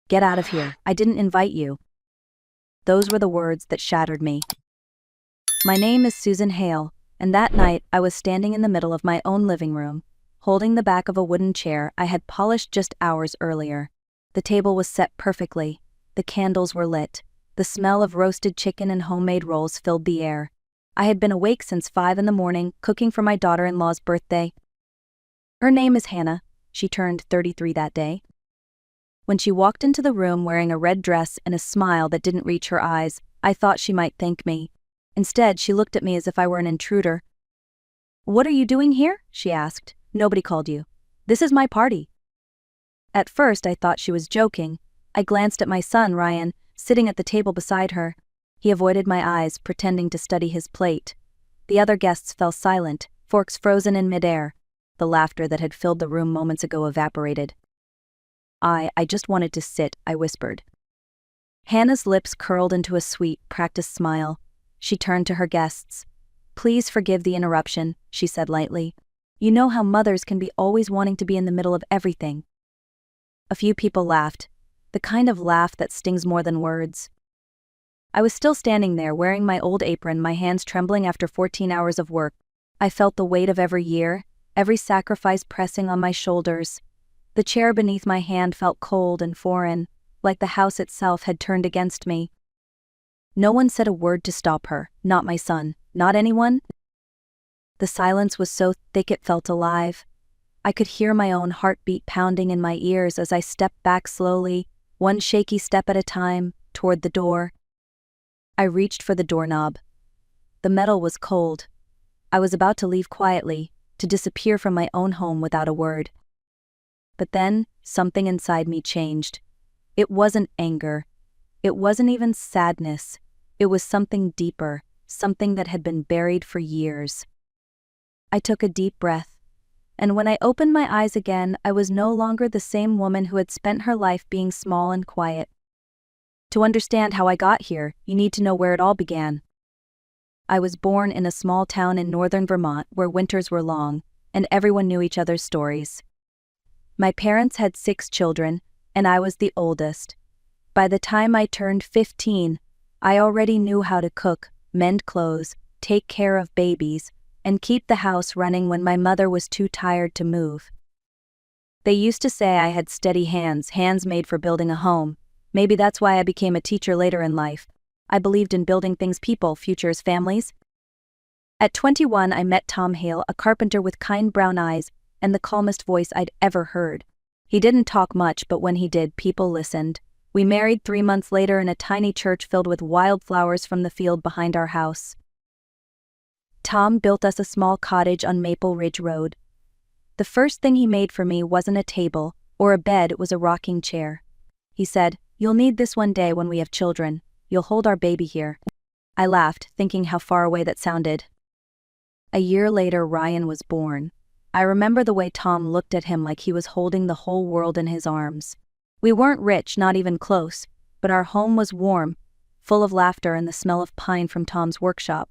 "Get out of here. I didn't invite you." Those were the words that shattered me. My name is Susan Hale, and that night I was standing in the middle of my own living room, holding the back of a wooden chair I had polished just hours earlier. The table was set perfectly. The candles were lit. The smell of roasted chicken and homemade rolls filled the air. I had been awake since 5 a.m, cooking for my daughter-in-law's birthday. Her name is Hannah. She turned 33 that day. When she walked into the room wearing a red dress and a smile that didn't reach her eyes, I thought she might thank me. Instead, she looked at me as if I were an intruder. "What are you doing here?" she asked. "Nobody called you. This is my party." At first, I thought she was joking. I glanced at my son, Ryan, sitting at the table beside her. He avoided my eyes, pretending to study his plate. The other guests fell silent, forks frozen in midair. The laughter that had filled the room moments ago evaporated. I just wanted to sit," I whispered. Hannah's lips curled into a sweet, practiced smile. She turned to her guests. "Please forgive the interruption," she said lightly. "You know how mothers can be always wanting to be in the middle of everything." A few people laughed, the kind of laugh that stings more than words. I was still standing there wearing my old apron, my hands trembling after 14 hours of work. I felt the weight of every year, every sacrifice pressing on my shoulders. The chair beneath my hand felt cold and foreign, like the house itself had turned against me. No one said a word to stop her, not my son, not anyone. The silence was so thick it felt alive. I could hear my own heartbeat pounding in my ears as I stepped back slowly, one shaky step at a time, toward the door. I reached for the doorknob. The metal was cold. I was about to leave quietly, to disappear from my own home without a word. But then, something inside me changed. It wasn't anger. It wasn't even sadness. It was something deeper, something that had been buried for years. I took a deep breath, and when I opened my eyes again, I was no longer the same woman who had spent her life being small and quiet. To understand how I got here, you need to know where it all began. I was born in a small town in northern Vermont where winters were long, and everyone knew each other's stories. My parents had 6 children, and I was the oldest. By the time I turned 15, I already knew how to cook, mend clothes, take care of babies, and keep the house running when my mother was too tired to move. They used to say I had steady hands, hands made for building a home. Maybe that's why I became a teacher later in life. I believed in building things, people, futures, families. At 21, I met Tom Hale, a carpenter with kind brown eyes and the calmest voice I'd ever heard. He didn't talk much, but when he did, people listened. We married 3 months later in a tiny church filled with wildflowers from the field behind our house. Tom built us a small cottage on Maple Ridge Road. The first thing he made for me wasn't a table or a bed, it was a rocking chair. He said, "You'll need this one day when we have children. You'll hold our baby here." I laughed, thinking how far away that sounded. A year later, Ryan was born. I remember the way Tom looked at him like he was holding the whole world in his arms. We weren't rich, not even close, but our home was warm, full of laughter and the smell of pine from Tom's workshop.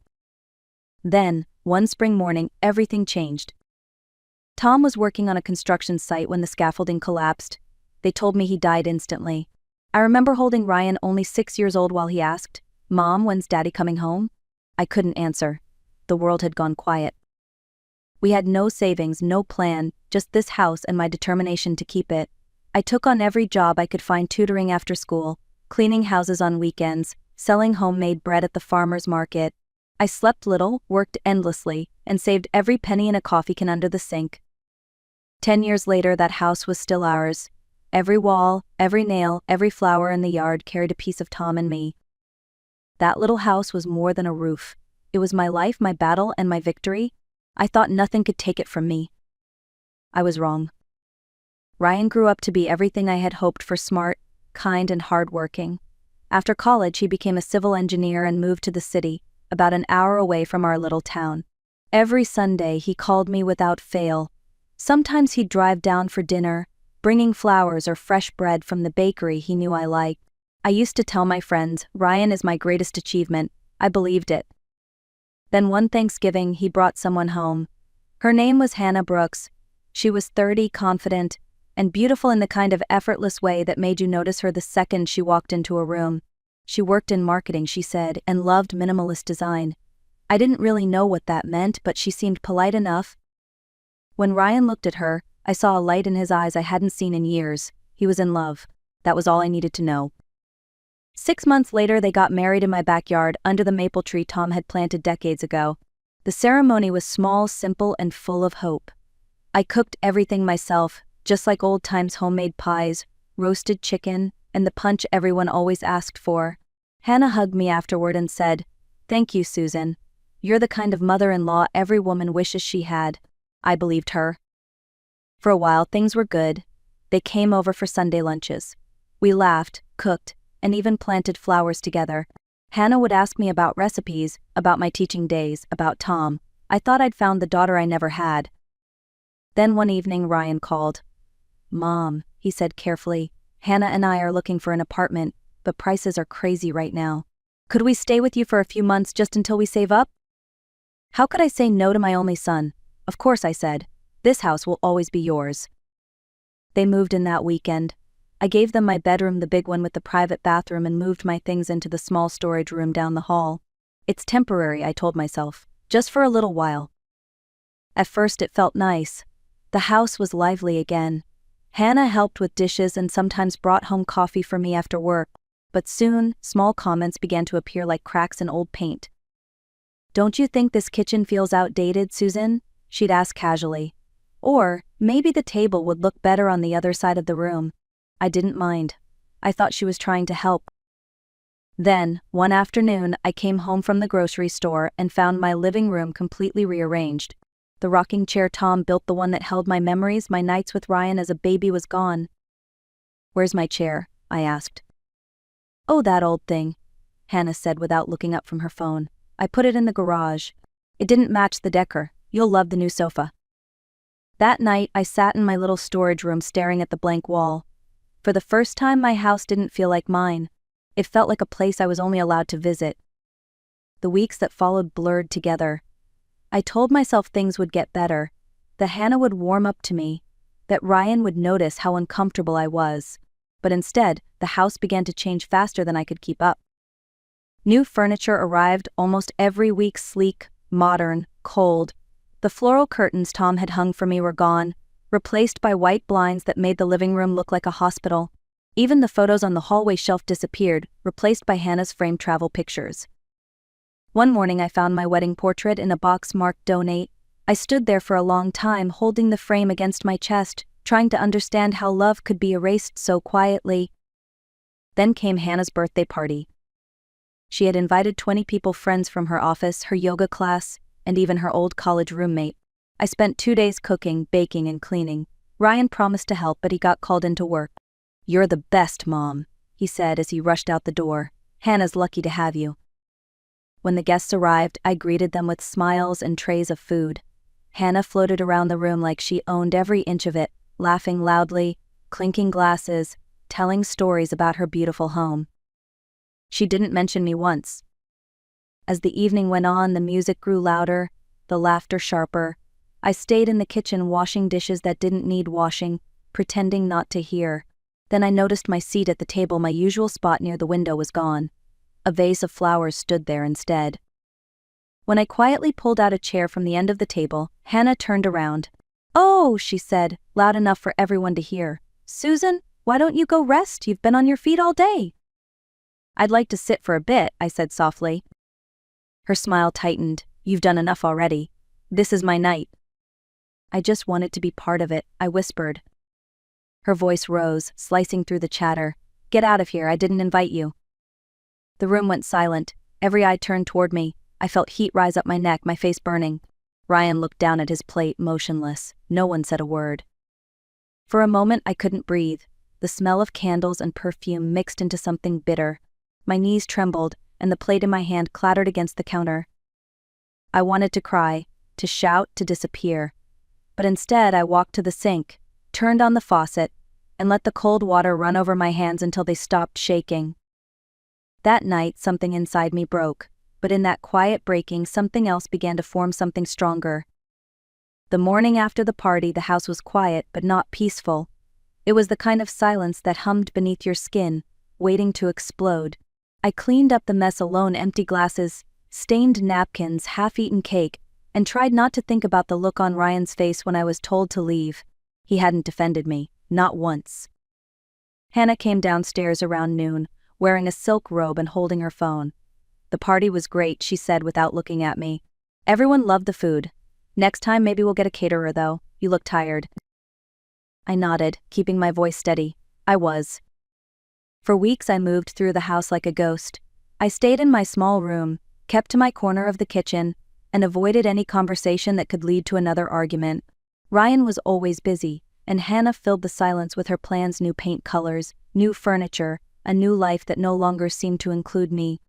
Then, one spring morning, everything changed. Tom was working on a construction site when the scaffolding collapsed. They told me he died instantly. I remember holding Ryan, only 6 years old, while he asked, "Mom, when's Daddy coming home?" I couldn't answer. The world had gone quiet. We had no savings, no plan, just this house and my determination to keep it. I took on every job I could find, tutoring after school, cleaning houses on weekends, selling homemade bread at the farmer's market. I slept little, worked endlessly, and saved every penny in a coffee can under the sink. 10 years later, that house was still ours. Every wall, every nail, every flower in the yard carried a piece of Tom and me. That little house was more than a roof. It was my life, my battle, and my victory. I thought nothing could take it from me. I was wrong. Ryan grew up to be everything I had hoped for: smart, kind, and hardworking. After college, he became a civil engineer and moved to the city, about an hour away from our little town. Every Sunday, he called me without fail. Sometimes he'd drive down for dinner, bringing flowers or fresh bread from the bakery he knew I liked. I used to tell my friends, "Ryan is my greatest achievement." I believed it. Then one Thanksgiving, he brought someone home. Her name was Hannah Brooks. She was 30, confident, and beautiful in the kind of effortless way that made you notice her the second she walked into a room. She worked in marketing, she said, and loved minimalist design. I didn't really know what that meant, but she seemed polite enough. When Ryan looked at her, I saw a light in his eyes I hadn't seen in years. He was in love. That was all I needed to know. 6 months later, they got married in my backyard under the maple tree Tom had planted decades ago. The ceremony was small, simple, and full of hope. I cooked everything myself, just like old times: homemade pies, roasted chicken, and the punch everyone always asked for. Hannah hugged me afterward and said, "Thank you, Susan. You're the kind of mother-in-law every woman wishes she had." I believed her. For a while, things were good. They came over for Sunday lunches. We laughed, cooked, and even planted flowers together. Hannah would ask me about recipes, about my teaching days, about Tom. I thought I'd found the daughter I never had. Then one evening, Ryan called. "Mom," he said carefully, "Hannah and I are looking for an apartment, but prices are crazy right now. Could we stay with you for a few months just until we save up?" How could I say no to my only son? Of course, I said. This house will always be yours. They moved in that weekend. I gave them my bedroom, the big one with the private bathroom, and moved my things into the small storage room down the hall. It's temporary, I told myself, just for a little while. At first it felt nice. The house was lively again. Hannah helped with dishes and sometimes brought home coffee for me after work, but soon, small comments began to appear like cracks in old paint. "Don't you think this kitchen feels outdated, Susan?" she'd ask casually. Or, maybe the table would look better on the other side of the room. I didn't mind. I thought she was trying to help. Then, one afternoon, I came home from the grocery store and found my living room completely rearranged. The rocking chair Tom built, the one that held my memories, my nights with Ryan as a baby, was gone. "Where's my chair?" I asked. "Oh, that old thing," Hannah said without looking up from her phone. "I put it in the garage. It didn't match the decor. You'll love the new sofa." That night, I sat in my little storage room staring at the blank wall. For the first time, my house didn't feel like mine. It felt like a place I was only allowed to visit. The weeks that followed blurred together. I told myself things would get better, that Hannah would warm up to me, that Ryan would notice how uncomfortable I was. But instead, the house began to change faster than I could keep up. New furniture arrived almost every week: sleek, modern, cold. The floral curtains Tom had hung for me were gone, replaced by white blinds that made the living room look like a hospital. Even the photos on the hallway shelf disappeared, replaced by Hannah's framed travel pictures. One morning I found my wedding portrait in a box marked "Donate." I stood there for a long time, holding the frame against my chest, trying to understand how love could be erased so quietly. Then came Hannah's birthday party. She had invited 20 people, friends from her office, her yoga class, and even her old college roommate. I spent 2 days cooking, baking, and cleaning. Ryan promised to help, but he got called into work. "You're the best, Mom," he said as he rushed out the door. "Hannah's lucky to have you." When the guests arrived, I greeted them with smiles and trays of food. Hannah floated around the room like she owned every inch of it, laughing loudly, clinking glasses, telling stories about her beautiful home. She didn't mention me once. As the evening went on, the music grew louder, the laughter sharper. I stayed in the kitchen washing dishes that didn't need washing, pretending not to hear. Then I noticed my seat at the table, my usual spot near the window, was gone. A vase of flowers stood there instead. When I quietly pulled out a chair from the end of the table, Hannah turned around. "Oh," she said, loud enough for everyone to hear. "Susan, why don't you go rest? You've been on your feet all day." "I'd like to sit for a bit," I said softly. Her smile tightened. "You've done enough already. This is my night." "I just wanted to be part of it," I whispered. Her voice rose, slicing through the chatter. "Get out of here, I didn't invite you." The room went silent. Every eye turned toward me. I felt heat rise up my neck, my face burning. Ryan looked down at his plate, motionless. No one said a word. For a moment I couldn't breathe. The smell of candles and perfume mixed into something bitter. My knees trembled, and the plate in my hand clattered against the counter. I wanted to cry, to shout, to disappear. But instead I walked to the sink, turned on the faucet, and let the cold water run over my hands until they stopped shaking. That night something inside me broke, but in that quiet breaking something else began to form, something stronger. The morning after the party, the house was quiet but not peaceful. It was the kind of silence that hummed beneath your skin, waiting to explode. I cleaned up the mess alone: empty glasses, stained napkins, half-eaten cake, and tried not to think about the look on Ryan's face when I was told to leave. He hadn't defended me, not once. Hannah came downstairs around noon, wearing a silk robe and holding her phone. "The party was great," she said without looking at me. "Everyone loved the food. Next time maybe we'll get a caterer though. You look tired." I nodded, keeping my voice steady. I was. For weeks I moved through the house like a ghost. I stayed in my small room, kept to my corner of the kitchen, and avoided any conversation that could lead to another argument. Ryan was always busy, and Hannah filled the silence with her plans: new paint colors, new furniture, a new life that no longer seemed to include me.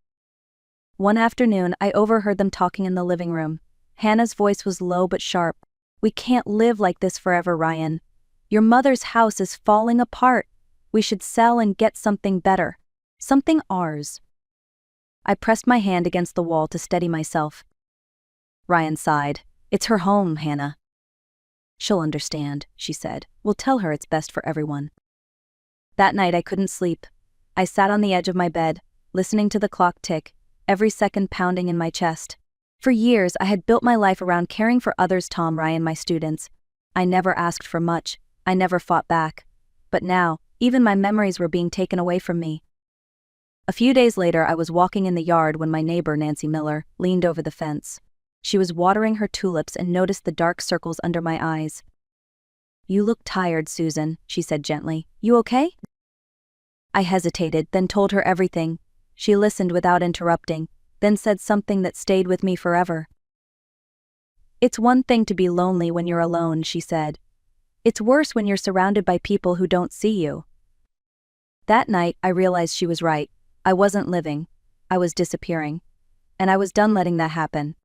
One afternoon, I overheard them talking in the living room. Hannah's voice was low but sharp. "We can't live like this forever, Ryan. Your mother's house is falling apart. We should sell and get something better. Something ours." I pressed my hand against the wall to steady myself. Ryan sighed. "It's her home, Hannah." "She'll understand," she said. "We'll tell her it's best for everyone." That night I couldn't sleep. I sat on the edge of my bed, listening to the clock tick, every second pounding in my chest. For years I had built my life around caring for others: Tom, Ryan, my students. I never asked for much. I never fought back. But now, even my memories were being taken away from me. A few days later, I was walking in the yard when my neighbor, Nancy Miller, leaned over the fence. She was watering her tulips and noticed the dark circles under my eyes. "You look tired, Susan," she said gently. "You okay?" I hesitated, then told her everything. She listened without interrupting, then said something that stayed with me forever. "It's one thing to be lonely when you're alone," she said. "It's worse when you're surrounded by people who don't see you." That night, I realized she was right. I wasn't living. I was disappearing. And I was done letting that happen.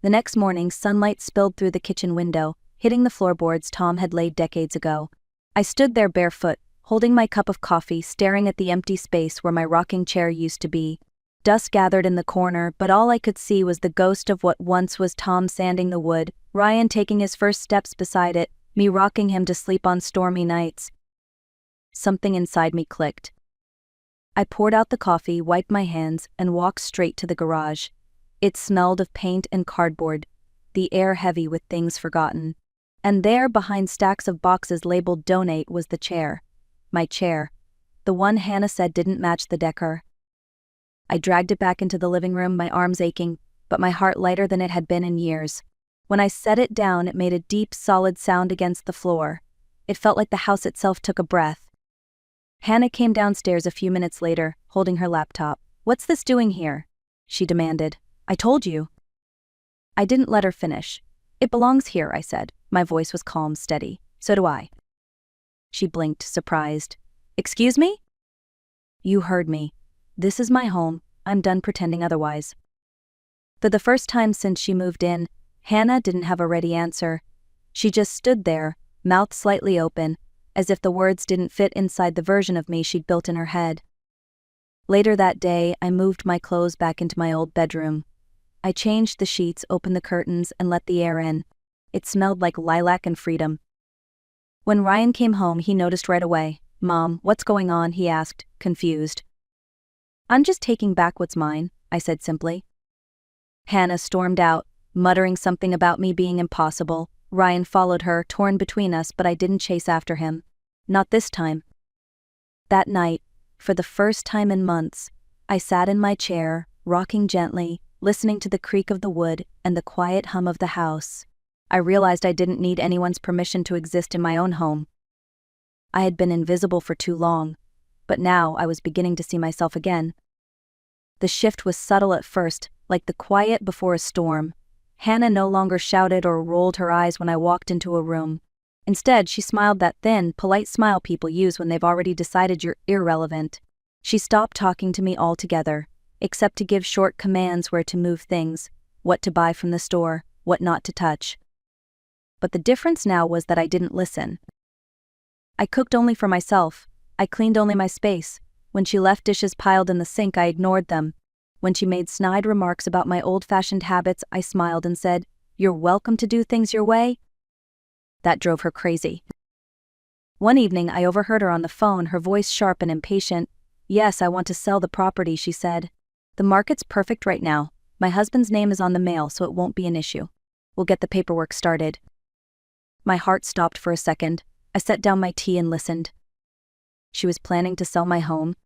The next morning, sunlight spilled through the kitchen window, hitting the floorboards Tom had laid decades ago. I stood there barefoot, holding my cup of coffee, staring at the empty space where my rocking chair used to be. Dust gathered in the corner, but all I could see was the ghost of what once was Tom sanding the wood, Ryan taking his first steps beside it, me rocking him to sleep on stormy nights. Something inside me clicked. I poured out the coffee, wiped my hands, and walked straight to the garage. It smelled of paint and cardboard, the air heavy with things forgotten. And there, behind stacks of boxes labeled "Donate," was the chair. My chair. The one Hannah said didn't match the decor. I dragged it back into the living room, my arms aching, but my heart lighter than it had been in years. When I set it down, it made a deep, solid sound against the floor. It felt like the house itself took a breath. Hannah came downstairs a few minutes later, holding her laptop. "What's this doing here?" she demanded. "I told you." I didn't let her finish. "It belongs here," I said. My voice was calm, steady. "So do I." She blinked, surprised. "Excuse me?" "You heard me. This is my home. I'm done pretending otherwise." For the first time since she moved in, Hannah didn't have a ready answer. She just stood there, mouth slightly open, as if the words didn't fit inside the version of me she'd built in her head. Later that day, I moved my clothes back into my old bedroom. I changed the sheets, opened the curtains, and let the air in. It smelled like lilac and freedom. When Ryan came home, he noticed right away. "Mom, what's going on?" he asked, confused. "I'm just taking back what's mine," I said simply. Hannah stormed out, muttering something about me being impossible. Ryan followed her, torn between us, but I didn't chase after him. Not this time. That night, for the first time in months, I sat in my chair, rocking gently, listening to the creak of the wood and the quiet hum of the house. I realized I didn't need anyone's permission to exist in my own home. I had been invisible for too long, but now I was beginning to see myself again. The shift was subtle at first, like the quiet before a storm. Hannah no longer shouted or rolled her eyes when I walked into a room. Instead, she smiled that thin, polite smile people use when they've already decided you're irrelevant. She stopped talking to me altogether, except to give short commands where to move things, what to buy from the store, what not to touch. But the difference now was that I didn't listen. I cooked only for myself. I cleaned only my space. When she left dishes piled in the sink, I ignored them. When she made snide remarks about my old-fashioned habits, I smiled and said, "You're welcome to do things your way." That drove her crazy. One evening I overheard her on the phone, her voice sharp and impatient. "Yes, I want to sell the property," she said. "The market's perfect right now. My husband's name is on the mail, so it won't be an issue. We'll get the paperwork started." My heart stopped for a second. I set down my tea and listened. She was planning to sell my home.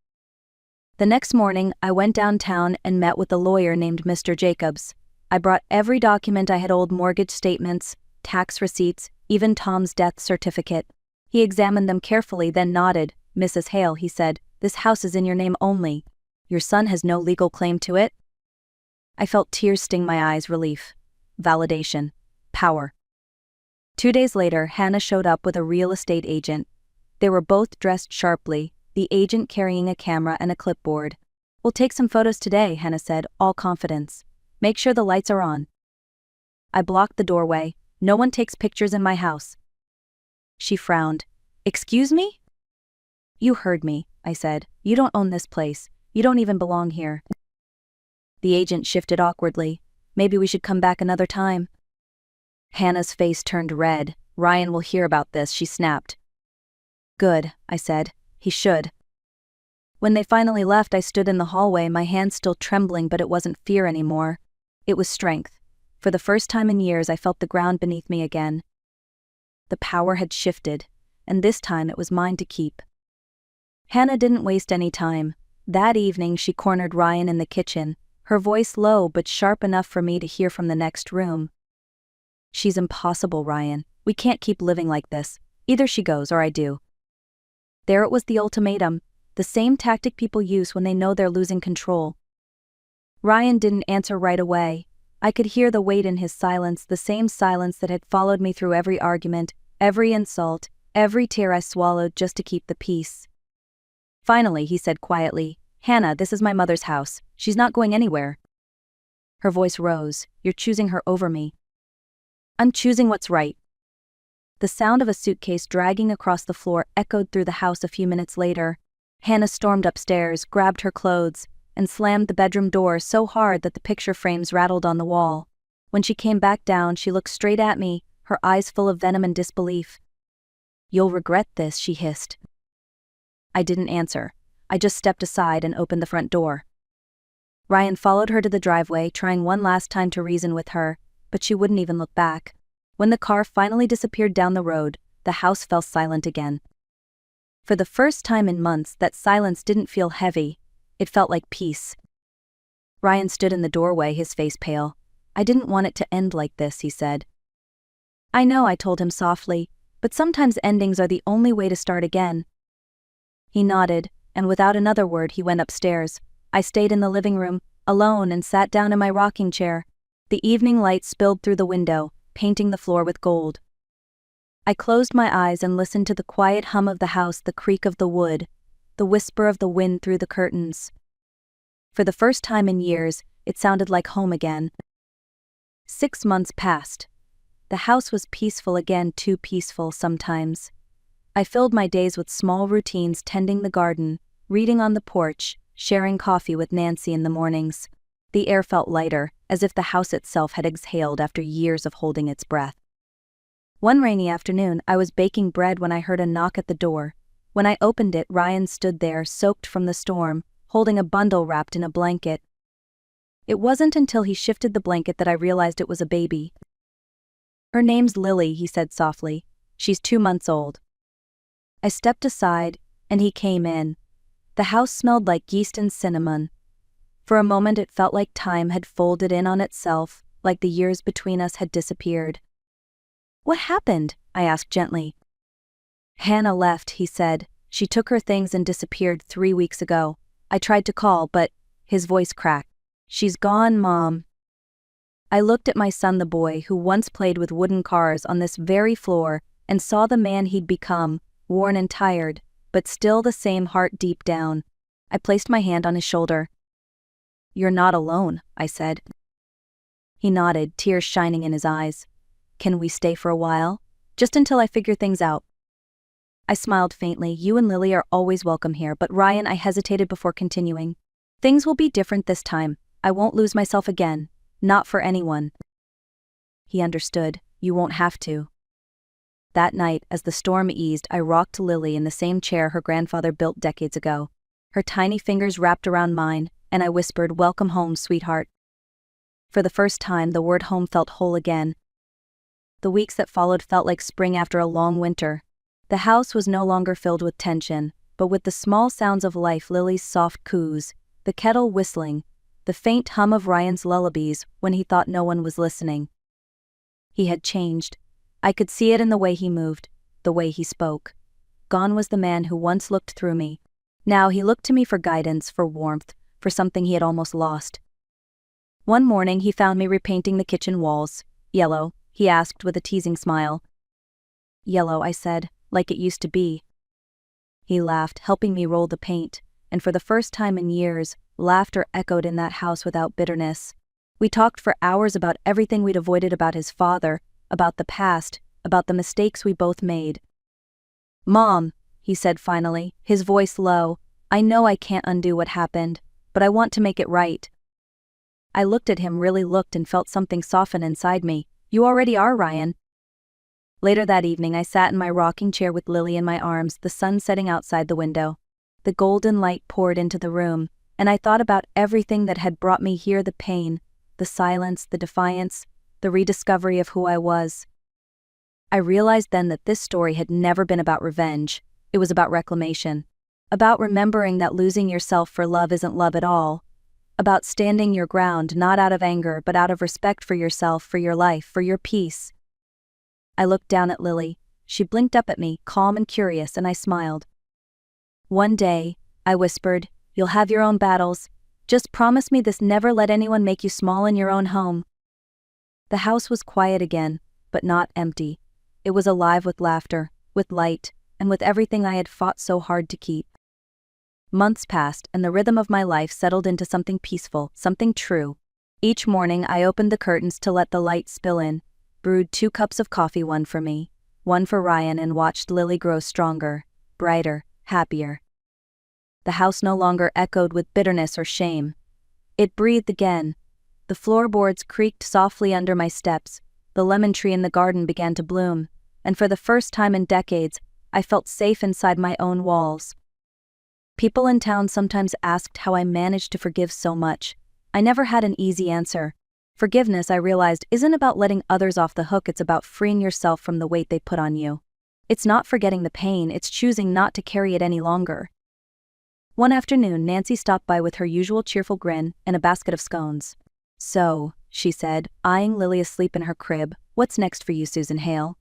The next morning, I went downtown and met with a lawyer named Mr. Jacobs. I brought every document I had: old mortgage statements, tax receipts, even Tom's death certificate. He examined them carefully, then nodded. "Mrs. Hale," he said, "this house is in your name only. Your son has no legal claim to it." I felt tears sting my eyes. Relief. Validation. Power. 2 days later, Hannah showed up with a real estate agent. They were both dressed sharply, the agent carrying a camera and a clipboard. "We'll take some photos today," Hannah said, all confidence. "Make sure the lights are on." I blocked the doorway. "No one takes pictures in my house." She frowned. "Excuse me?" "You heard me," I said. "You don't own this place. You don't even belong here." The agent shifted awkwardly. "Maybe we should come back another time." Hannah's face turned red. "Ryan will hear about this," she snapped. "Good," I said. "He should." When they finally left, I stood in the hallway, my hands still trembling, but it wasn't fear anymore. It was strength. For the first time in years, I felt the ground beneath me again. The power had shifted, and this time it was mine to keep. Hannah didn't waste any time. That evening, she cornered Ryan in the kitchen, her voice low but sharp enough for me to hear from the next room. "She's impossible, Ryan. We can't keep living like this. Either she goes or I do." There it was, the ultimatum, the same tactic people use when they know they're losing control. Ryan didn't answer right away. I could hear the weight in his silence, the same silence that had followed me through every argument, every insult, every tear I swallowed just to keep the peace. Finally, he said quietly, "Hannah, this is my mother's house. She's not going anywhere." Her voice rose. "You're choosing her over me." "I'm choosing what's right." The sound of a suitcase dragging across the floor echoed through the house a few minutes later. Hannah stormed upstairs, grabbed her clothes, and slammed the bedroom door so hard that the picture frames rattled on the wall. When she came back down, she looked straight at me, her eyes full of venom and disbelief. "You'll regret this," she hissed. I didn't answer. I just stepped aside and opened the front door. Ryan followed her to the driveway, trying one last time to reason with her, but she wouldn't even look back. When the car finally disappeared down the road, the house fell silent again. For the first time in months, that silence didn't feel heavy. It felt like peace. Ryan stood in the doorway, his face pale. "I didn't want it to end like this," he said. "I know," I told him softly, "but sometimes endings are the only way to start again." He nodded, and without another word he went upstairs. I stayed in the living room, alone, and sat down in my rocking chair. The evening light spilled through the window, painting the floor with gold. I closed my eyes and listened to the quiet hum of the house, the creak of the wood, the whisper of the wind through the curtains. For the first time in years, it sounded like home again. 6 months passed. The house was peaceful again, too peaceful sometimes. I filled my days with small routines: tending the garden, reading on the porch, sharing coffee with Nancy in the mornings. The air felt lighter, as if the house itself had exhaled after years of holding its breath. One rainy afternoon, I was baking bread when I heard a knock at the door. When I opened it, Ryan stood there, soaked from the storm, holding a bundle wrapped in a blanket. It wasn't until he shifted the blanket that I realized it was a baby. "Her name's Lily," he said softly. "She's 2 months old." I stepped aside, and he came in. The house smelled like yeast and cinnamon. For a moment it felt like time had folded in on itself, like the years between us had disappeared. "What happened?" I asked gently. "Hannah left," he said. "She took her things and disappeared 3 weeks ago. I tried to call, but..." His voice cracked. "She's gone, Mom." I looked at my son, the boy who once played with wooden cars on this very floor, and saw the man he'd become, worn and tired, but still the same heart deep down. I placed my hand on his shoulder. "You're not alone," I said. He nodded, tears shining in his eyes. "Can we stay for a while? Just until I figure things out." I smiled faintly. "You and Lily are always welcome here." "But Ryan," I hesitated before continuing. "Things will be different this time. I won't lose myself again. Not for anyone." He understood. "You won't have to." That night, as the storm eased, I rocked Lily in the same chair her grandfather built decades ago. Her tiny fingers wrapped around mine, and I whispered, "Welcome home, sweetheart." For the first time, the word home felt whole again. The weeks that followed felt like spring after a long winter. The house was no longer filled with tension, but with the small sounds of life: Lily's soft coos, the kettle whistling, the faint hum of Ryan's lullabies when he thought no one was listening. He had changed. I could see it in the way he moved, the way he spoke. Gone was the man who once looked through me. Now he looked to me for guidance, for warmth, for something he had almost lost. One morning he found me repainting the kitchen walls. "Yellow?" he asked with a teasing smile. "Yellow," I said, "like it used to be." He laughed, helping me roll the paint, and for the first time in years, laughter echoed in that house without bitterness. We talked for hours about everything we'd avoided about his father, about the past, about the mistakes we both made. "Mom," he said finally, his voice low, "I know I can't undo what happened, but I want to make it right." I looked at him, really looked, and felt something soften inside me. "You already are, Ryan." Later that evening, I sat in my rocking chair with Lily in my arms, the sun setting outside the window. The golden light poured into the room, and I thought about everything that had brought me here: the pain, the silence, the defiance, the rediscovery of who I was. I realized then that this story had never been about revenge. It was about reclamation. About remembering that losing yourself for love isn't love at all. About standing your ground, not out of anger, but out of respect for yourself, for your life, for your peace. I looked down at Lily. She blinked up at me, calm and curious, and I smiled. "One day," I whispered, "you'll have your own battles. Just promise me this: never let anyone make you small in your own home." The house was quiet again, but not empty. It was alive with laughter, with light, and with everything I had fought so hard to keep. Months passed, and the rhythm of my life settled into something peaceful, something true. Each morning I opened the curtains to let the light spill in, brewed 2 cups of coffee, one for me, one for Ryan, and watched Lily grow stronger, brighter, happier. The house no longer echoed with bitterness or shame. It breathed again. The floorboards creaked softly under my steps, the lemon tree in the garden began to bloom, and for the first time in decades, I felt safe inside my own walls. People in town sometimes asked how I managed to forgive so much. I never had an easy answer. Forgiveness, I realized, isn't about letting others off the hook, it's about freeing yourself from the weight they put on you. It's not forgetting the pain, it's choosing not to carry it any longer. One afternoon, Nancy stopped by with her usual cheerful grin and a basket of scones. "So," she said, eyeing Lily asleep in her crib, "what's next for you, Susan Hale?"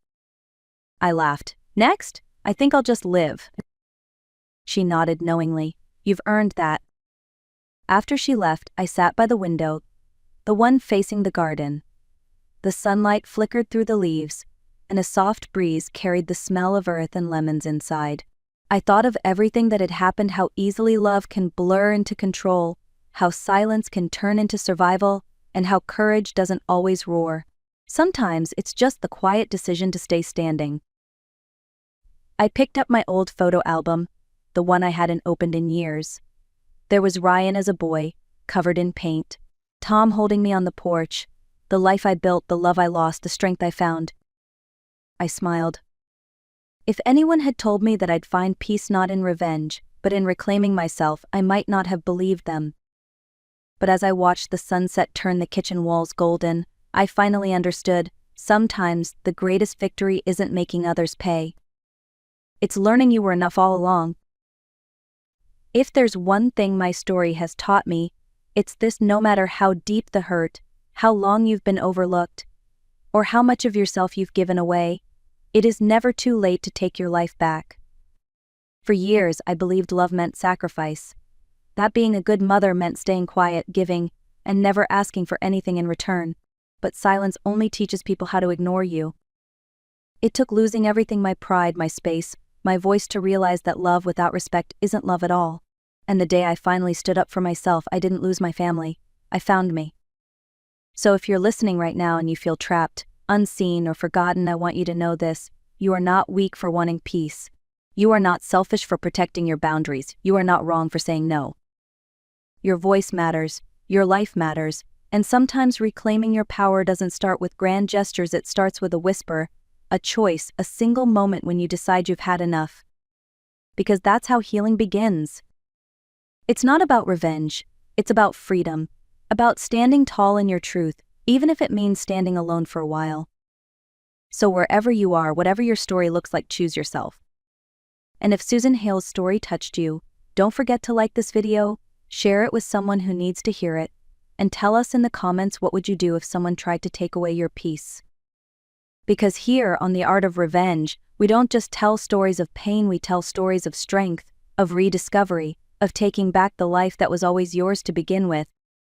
I laughed. "Next? I think I'll just live." She nodded knowingly. "You've earned that." After she left, I sat by the window, the one facing the garden. The sunlight flickered through the leaves, and a soft breeze carried the smell of earth and lemons inside. I thought of everything that had happened: how easily love can blur into control, how silence can turn into survival, and how courage doesn't always roar. Sometimes it's just the quiet decision to stay standing. I picked up my old photo album, the one I hadn't opened in years. There was Ryan as a boy, covered in paint, Tom holding me on the porch, the life I built, the love I lost, the strength I found. I smiled. If anyone had told me that I'd find peace not in revenge, but in reclaiming myself, I might not have believed them. But as I watched the sunset turn the kitchen walls golden, I finally understood: sometimes the greatest victory isn't making others pay. It's learning you were enough all along. If there's one thing my story has taught me, it's this: no matter how deep the hurt, how long you've been overlooked, or how much of yourself you've given away, it is never too late to take your life back. For years, I believed love meant sacrifice. That being a good mother meant staying quiet, giving, and never asking for anything in return. But silence only teaches people how to ignore you. It took losing everything: my pride, my space, my voice, to realize that love without respect isn't love at all. And the day I finally stood up for myself, I didn't lose my family. I found me. So if you're listening right now and you feel trapped, unseen, or forgotten, I want you to know this: you are not weak for wanting peace. You are not selfish for protecting your boundaries. You are not wrong for saying no. Your voice matters, your life matters, and sometimes reclaiming your power doesn't start with grand gestures, it starts with a whisper, a choice, a single moment when you decide you've had enough. Because that's how healing begins. It's not about revenge, it's about freedom, about standing tall in your truth, even if it means standing alone for a while. So wherever you are, whatever your story looks like, choose yourself. And if Susan Hale's story touched you, don't forget to like this video, share it with someone who needs to hear it, and tell us in the comments what would you do if someone tried to take away your peace. Because here on The Art of Revenge, we don't just tell stories of pain, we tell stories of strength, of rediscovery, of taking back the life that was always yours to begin with.